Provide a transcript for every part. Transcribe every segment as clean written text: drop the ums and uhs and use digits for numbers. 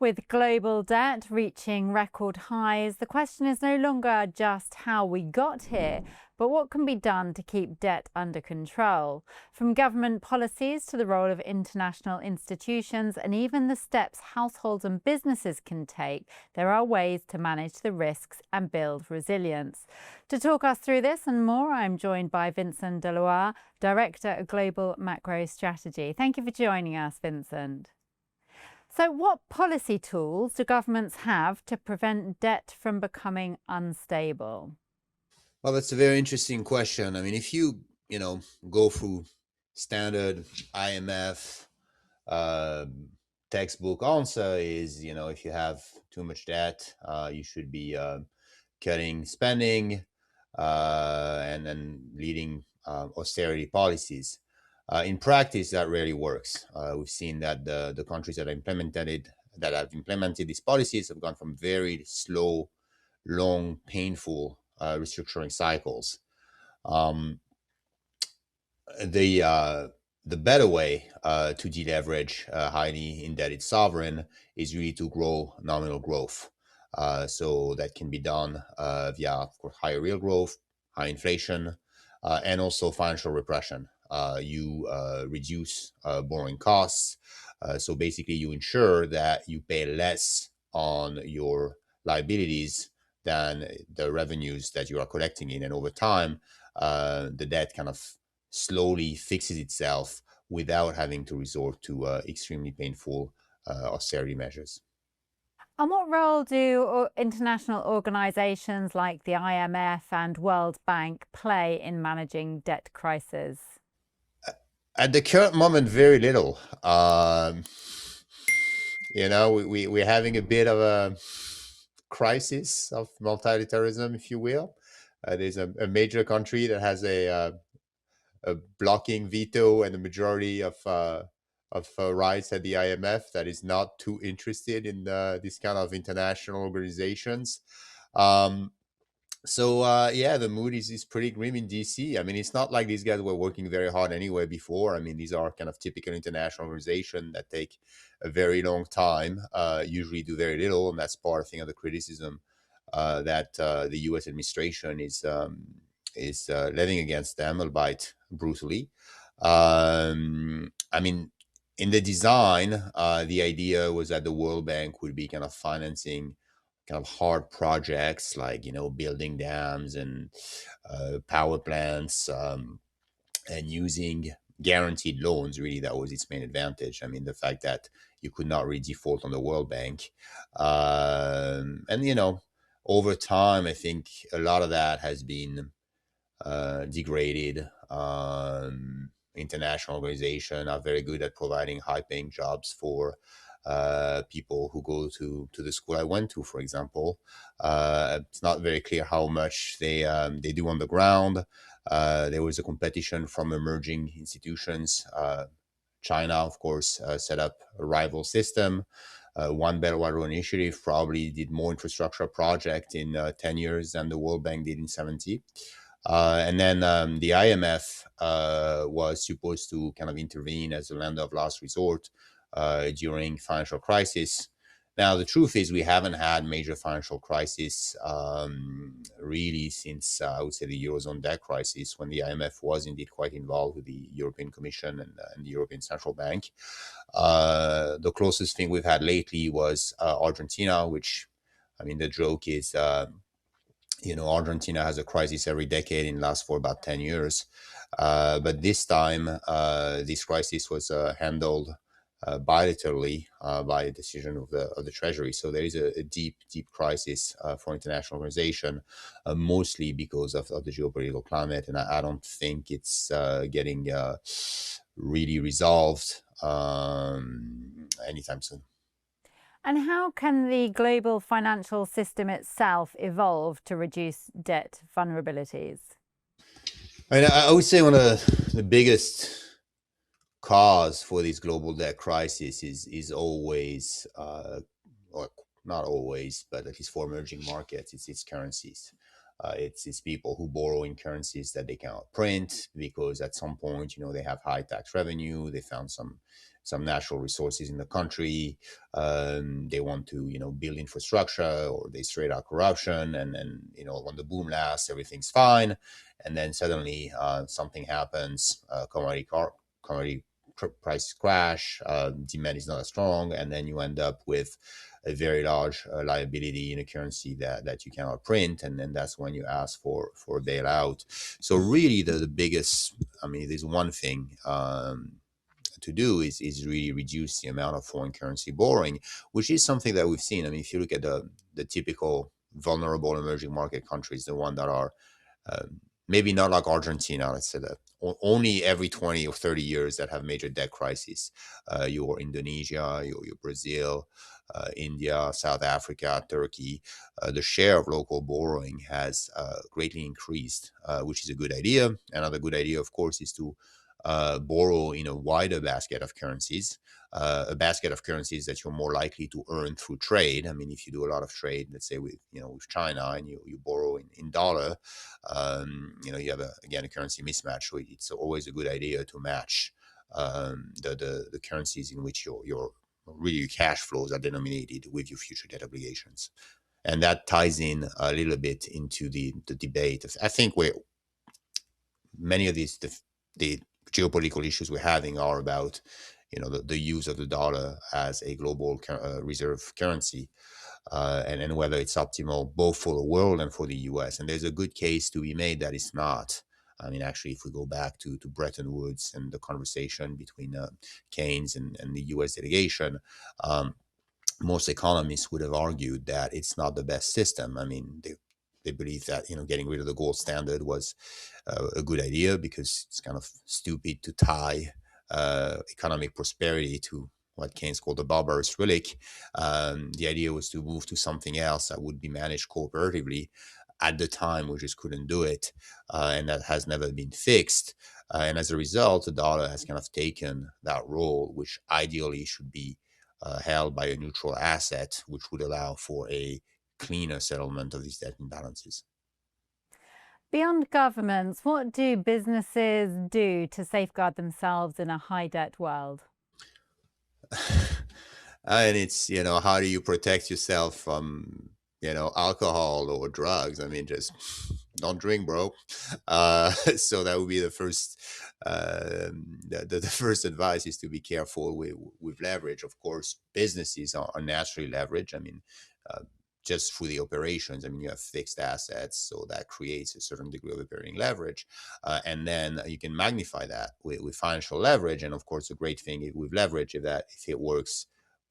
With global debt reaching record highs, the question is no longer just how we got here, but what can be done to keep debt under control. From government policies to the role of international institutions and even the steps households and businesses can take, there are ways to manage the risks and build resilience. To talk us through this and more, I'm joined by Vincent Deluard, Director of Global Macro Strategy. Thank you for joining us, Vincent. So what policy tools do governments have to prevent debt from becoming unstable? Well, that's a very interesting question. I mean, if you go through standard IMF textbook answer is, if you have too much debt, you should be cutting spending and then leading austerity policies. In practice, that really works. We've seen that the countries that have implemented these policies have gone from very slow, long, painful restructuring cycles. The better way to deleverage a highly indebted sovereign is really to grow nominal growth. So that can be done via, of course, higher real growth, high inflation, and also financial repression. You reduce borrowing costs. So basically, you ensure that you pay less on your liabilities than the revenues that you are collecting in. And over time, the debt kind of slowly fixes itself without having to resort to extremely painful austerity measures. And what role do international organisations like the IMF and World Bank play in managing debt crises? At the current moment, very little. We're having a bit of a crisis of multilateralism, if you will. There's a major country that has a blocking veto and a majority of rights at the IMF that is not too interested in these kind of international organizations. The mood is pretty grim in DC. I mean, it's not like these guys were working very hard anyway before. I mean, these are kind of typical international organizations that take a very long time, usually do very little, and that's part, I think, of the criticism that the U.S. administration is levying against them, albeit brutally. I mean, in the design, the idea was that the World Bank would be kind of financing kind of hard projects like, building dams and power plants and using guaranteed loans. Really, that was its main advantage. I mean, the fact that you could not really default on the World Bank. Over time, I think a lot of that has been degraded. International organizations are very good at providing high-paying jobs for people who go to the school I went to, for example. It's not very clear how much they do on the ground. There was a competition from emerging institutions. China, of course, set up a rival system. One Belt One Road Initiative probably did more infrastructure project in 10 years than the World Bank did in 70. And then the IMF was supposed to kind of intervene as a lender of last resort during financial crisis. Now, the truth is we haven't had major financial crisis really since, I would say, the Eurozone debt crisis, when the IMF was indeed quite involved with the European Commission and the European Central Bank. The closest thing we've had lately was Argentina, which, I mean, the joke is, Argentina has a crisis every decade and lasts for about 10 years. But this time, this crisis was handled bilaterally by a decision of the Treasury. So there is a deep crisis for international organization, mostly because of the geopolitical climate, and I don't think it's getting really resolved anytime soon. And how can the global financial system itself evolve to reduce debt vulnerabilities? I would say one of the biggest cause for this global debt crisis is always, or not always, but at least for emerging markets, it's currencies. It's people who borrow in currencies that they cannot print because at some point, they have high tax revenue. They found some natural resources in the country. They want to, build infrastructure, or they straight out corruption. And then, when the boom lasts, everything's fine. And then suddenly something happens, commodity prices crash, demand is not as strong, and then you end up with a very large liability in a currency that you cannot print, and then that's when you ask for a bailout. So really, the biggest, I mean, there's one thing to do is really reduce the amount of foreign currency borrowing, which is something that we've seen. I mean, if you look at the typical vulnerable emerging market countries, the one that are maybe not like Argentina, let's say that only every 20 or 30 years that have major debt crises. Your Indonesia, your Brazil, India, South Africa, Turkey, the share of local borrowing has greatly increased, which is a good idea. Another good idea, of course, is to borrow in a wider basket of currencies, a basket of currencies that you're more likely to earn through trade. I mean, if you do a lot of trade, let's say with China, and you borrow in dollar, you have again a currency mismatch. So it's always a good idea to match the currencies in which your really your cash flows are denominated with your future debt obligations. And that ties in a little bit into the debate. I think where many of the geopolitical issues we're having are about the use of the dollar as a global reserve currency, and whether it's optimal both for the world and for the US. And there's a good case to be made that it's not. I mean, actually, if we go back to Bretton Woods and the conversation between Keynes and the US delegation, most economists would have argued that it's not the best system. I mean, they believe that getting rid of the gold standard was a good idea because it's kind of stupid to tie economic prosperity to what Keynes called the barbarous relic. The idea was to move to something else that would be managed cooperatively. At the time, we just couldn't do it, and that has never been fixed. And as a result, the dollar has kind of taken that role, which ideally should be held by a neutral asset, which would allow for a cleaner settlement of these debt imbalances. Beyond governments, what do businesses do to safeguard themselves in a high debt world? And it's, how do you protect yourself from, alcohol or drugs? I mean, just don't drink, bro. So that would be the first, the first advice is to be careful with leverage. Of course, businesses are naturally leveraged. I mean, uh, just through the operations, I mean, you have fixed assets, so that creates a certain degree of operating leverage. And then you can magnify that with financial leverage. And of course, the great thing with leverage is that if it works,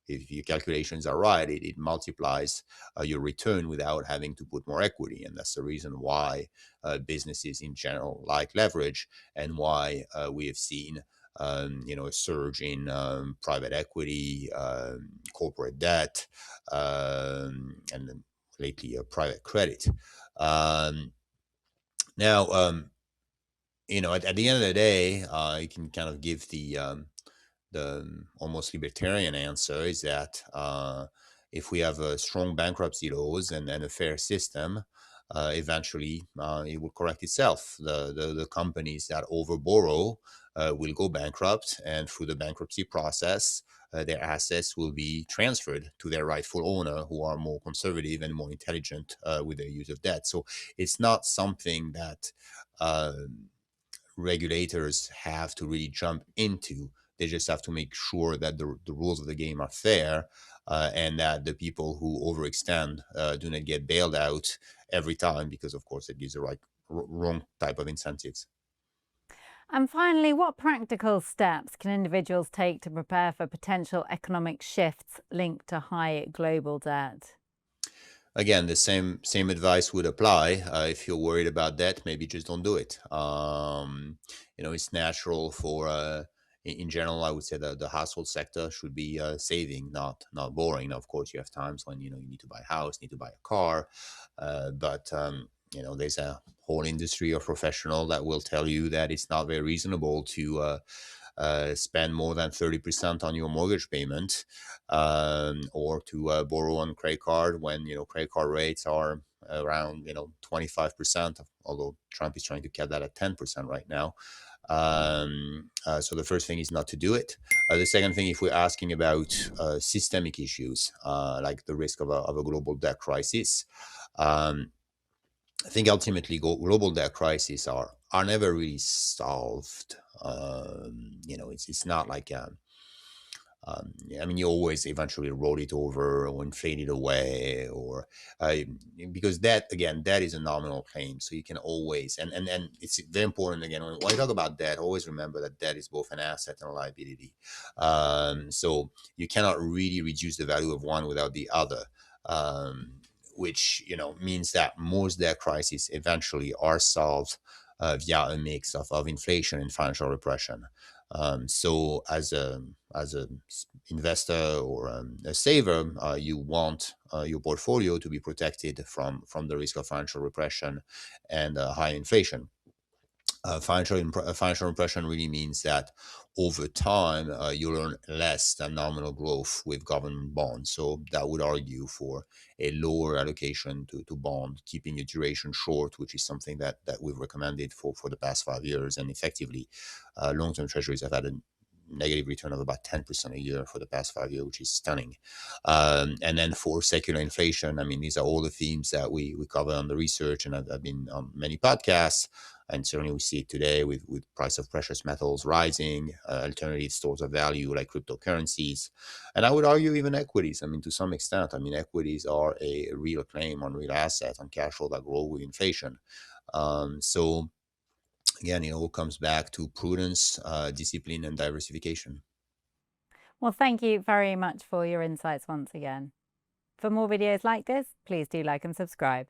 if your calculations are right, it multiplies your return without having to put more equity. And that's the reason why businesses in general like leverage, and why we have seen a surge in private equity, corporate debt, and then lately private credit. Um, Now, at the end of the day, you can kind of give the almost libertarian answer is that if we have a strong bankruptcy laws and a fair system, eventually it will correct itself. The companies that overborrow will go bankrupt, and through the bankruptcy process, their assets will be transferred to their rightful owner, who are more conservative and more intelligent with their use of debt. So it's not something that uh, regulators have to really jump into. They just have to make sure that the rules of the game are fair, and that the people who overextend do not get bailed out every time, because, of course, it gives the wrong type of incentives. And finally, what practical steps can individuals take to prepare for potential economic shifts linked to high global debt? Again, the same advice would apply. If you're worried about that, maybe just don't do it. It's natural for in general, I would say that the household sector should be saving, not borrowing. Now, of course, you have times when you need to buy a house, need to buy a car, but there's a whole industry of professional that will tell you that it's not very reasonable to spend more than 30% on your mortgage payment, or to borrow on credit card when credit card rates are around 25%, although Trump is trying to cap that at 10% right now. So the first thing is not to do it. The second thing, if we're asking about systemic issues like the risk of a global debt crisis, I think ultimately global debt crises are never really solved. It's not like I mean, you always eventually roll it over or inflate it away, or uh, because that is a nominal claim, so you can always and it's very important again when I talk about debt. Always remember that debt is both an asset and a liability. So you cannot really reduce the value of one without the other. Which means that most debt crises eventually are solved via a mix of inflation and financial repression. So as a investor or a saver, you want your portfolio to be protected from the risk of financial repression and high inflation. Financial repression really means that over time you earn less than nominal growth with government bonds. So that would argue for a lower allocation to bond, keeping your duration short, which is something that we've recommended for the past 5 years. And effectively, long-term treasuries have had a negative return of about 10% a year for the past 5 years, which is stunning. And then for secular inflation, I mean, these are all the themes that we cover on the research, and I've been on many podcasts. And certainly we see it today with price of precious metals rising, alternative stores of value like cryptocurrencies. And I would argue even equities. I mean, to some extent, I mean, equities are a real claim on real assets, on cash flow that grow with inflation. So again, it all comes back to prudence, discipline, and diversification. Well, thank you very much for your insights once again. For more videos like this, please do like and subscribe.